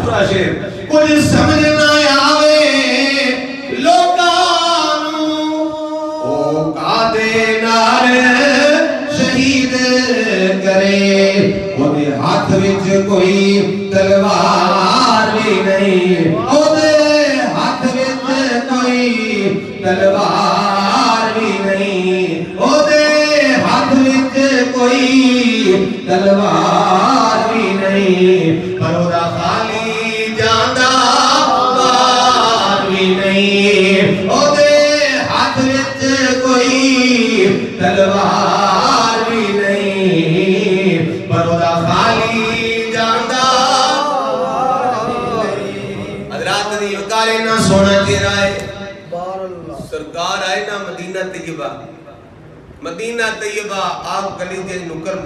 دوسرا شیر کچھ سمجھ نہ آوے لوکانو او قادے نال شہید کرے وہ دے ہاتھ وچ کوئی تلوار بھی نہیں وہ دے ہاتھ وچ کوئی تلوار بھی نہیں وہ دے ہاتھ وچ کوئی تلوار بھی نہیں پر وہ دا خالی جاندہ بار بھی نہیں وہ دے ہاتھ وچ کوئی تلوار بھی نہیں پر وہ دا خالی جاندہ حضرات دی وکارے نہ سونا چہرہ ہے سرکار آئے نا مدینہ طیبہ آپ گلی دے نکر